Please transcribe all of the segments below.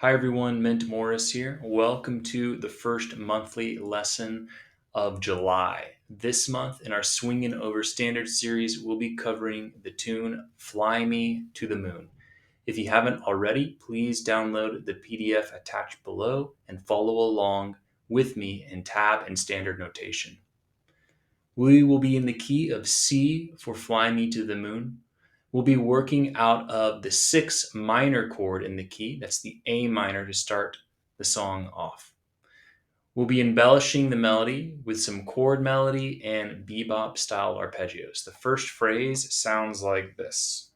Hi everyone, Mint Morris here. Welcome to the first monthly lesson of July. This month in our Swingin' Over Standard series, we'll be covering the tune Fly Me to the Moon. If you haven't already, please download the PDF attached below and follow along with me in tab and standard notation. We will be in the key of C for Fly Me to the Moon. We'll be working out of the 6 minor chord in the key. That's the A minor to start the song off. We'll be embellishing the melody with some chord melody and bebop style arpeggios. The first phrase sounds like this.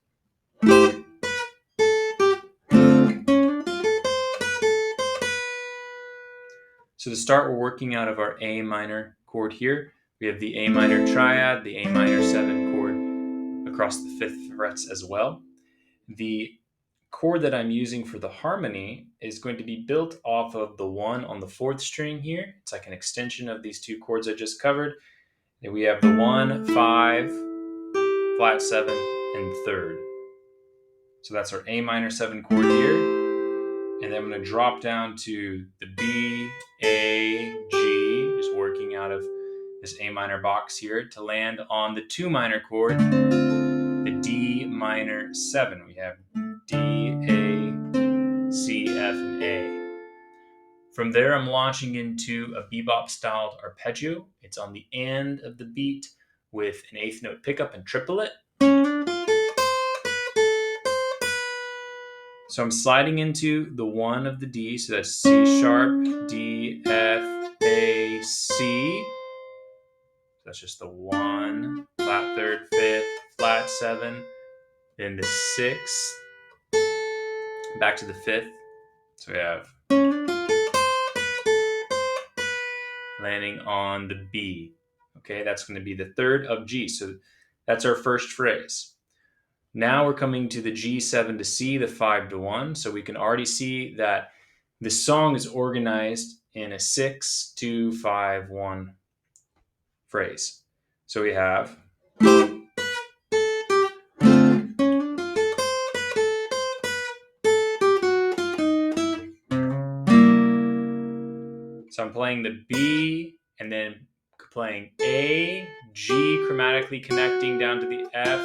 So to start, we're working out of our A minor chord here. We have the A minor triad, the A minor 7 chord across the 5th frets as well. The chord that I'm using for the harmony is going to be built off of the 1 on the 4th string here. It's like an extension of these 2 chords I just covered. And we have the 1, 5, flat 7, and 3rd. So that's our A minor 7 chord here. And then I'm going to drop down to the B, A, G, just working out of this A minor box here to land on the 2 minor chord, the D minor 7. We have D, A, C, F, and A. From there, I'm launching into a bebop-styled arpeggio. It's on the end of the beat with an 8th note pickup and triplet. So I'm sliding into the 1 of the D, so that's C sharp, D, F, A, C. So that's just the 1, flat 3rd, 5th, flat 7, then the 6th, back to the 5th. So we have landing on the B. Okay, that's going to be the 3rd of G. So that's our first phrase. Now we're coming to the G7 to C, the 5 to 1. So we can already see that the song is organized in a 6, 2, 5, 1 phrase. So we have so I'm playing the B and then playing A, G chromatically connecting down to the F,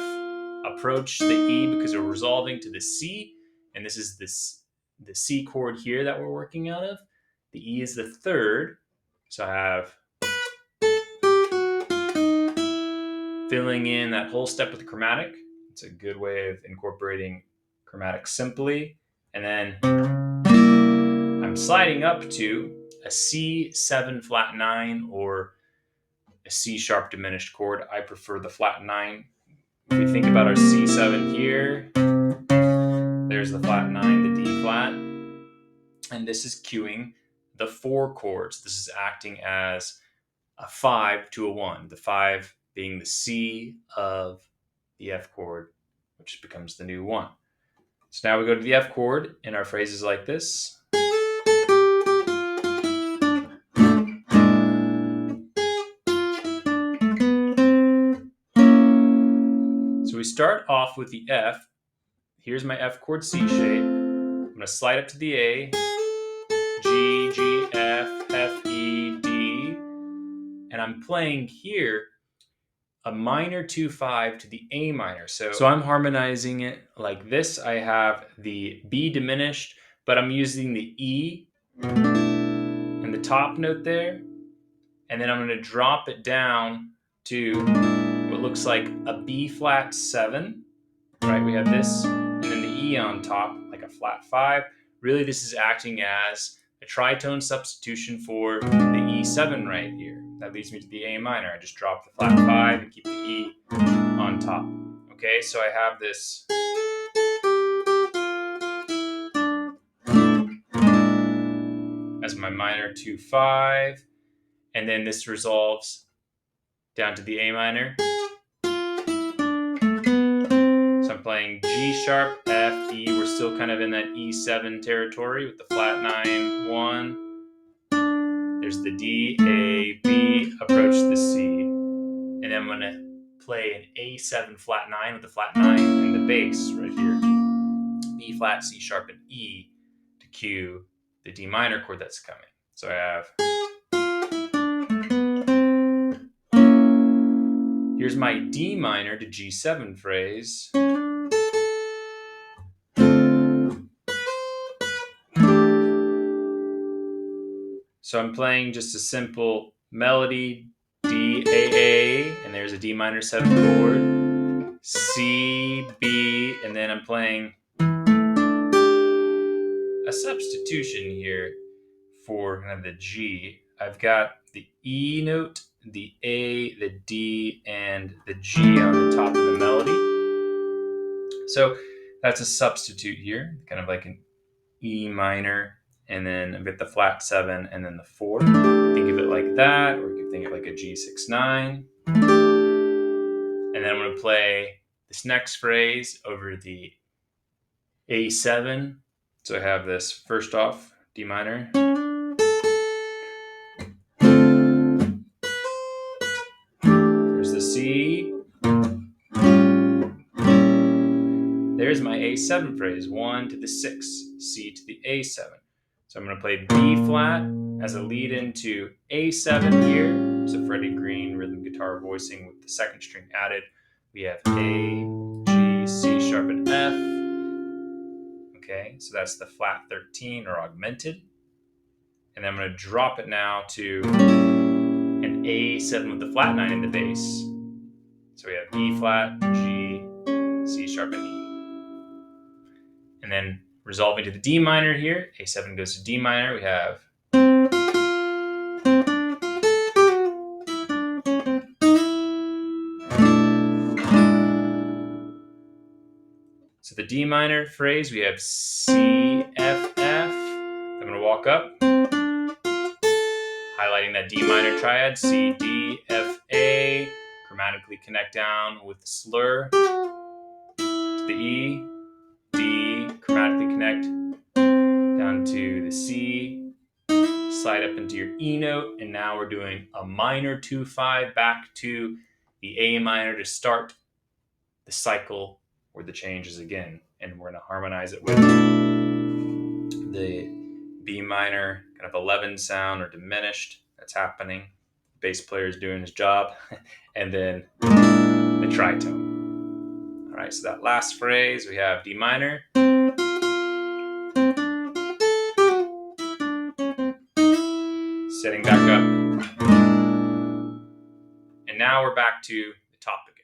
approach the E because we're resolving to the C, and this is the C chord here that we're working out of. The E is the 3rd, so I have filling in that whole step with the chromatic. It's a good way of incorporating chromatic simply. And then I'm sliding up to a C7 flat 9 or a C sharp diminished chord. I prefer the flat 9. If we think about our C7 here, there's the flat 9, the D flat. And this is cueing the 4 chords. This is acting as a 5 to a 1. The 5 being the C of the F chord, which becomes the new 1. So now we go to the F chord in our phrases like this. So we start off with the F. Here's my F chord C shape. I'm going to slide up to the A, G, G, F, F, E, D. And I'm playing here a minor 2-5 to the A minor. So I'm harmonizing it like this. I have the B diminished, but I'm using the E and the top note there. And then I'm going to drop it down to what looks like a B flat 7. Right, we have this, and then the E on top, like a flat 5. Really, this is acting as a tritone substitution for the E7 right here. That leads me to the A minor. I just drop the flat 5 and keep the E on top. Okay, so I have this as my minor 2-5, and then this resolves down to the A minor. So I'm playing G sharp, F, E. We're still kind of in that E7 territory with the flat 9, 1. There's the D, A, B, approach the C. And then I'm going to play an A7 flat 9 with the flat 9 and the bass right here. B flat, C sharp, and E to cue the D minor chord that's coming. So I have, here's my D minor to G7 phrase. So I'm playing just a simple melody, D, A, and there's a D minor 7 chord, C, B, and then I'm playing a substitution here for kind of the G. I've got the E note, the A, the D, and the G on the top of the melody. So that's a substitute here, kind of like an E minor, and then I've got the flat 7 and then the 4. Think of it like that, or you can think of it like a G6-9. And then I'm going to play this next phrase over the A7. So I have this first off D minor. There's the C. There's my A7 phrase, 1 to the 6, C to the A7. So I'm going to play B flat as a lead into A7 here. There's a Freddie Green rhythm guitar voicing with the second string added. We have A, G, C sharp, and F. Okay, so that's the flat 13 or augmented. And then I'm going to drop it now to an A7 with the flat 9 in the bass. So we have E flat, G, C sharp, and E. And then resolving to the D minor here, A7 goes to D minor, we have so the D minor phrase, we have C, F, F. I'm going to walk up, highlighting that D minor triad, C, D, F, A, chromatically connect down with the slur to the E, D, chromatically connect down to the C, slide up into your E note, and now we're doing a minor 2-5 back to the A minor to start the cycle or the changes again. And we're going to harmonize it with the B minor kind of 11 sound or diminished that's happening. The bass player is doing his job. And then the tritone. All right, so that last phrase, we have D minor. Setting back up. And now we're back to the topic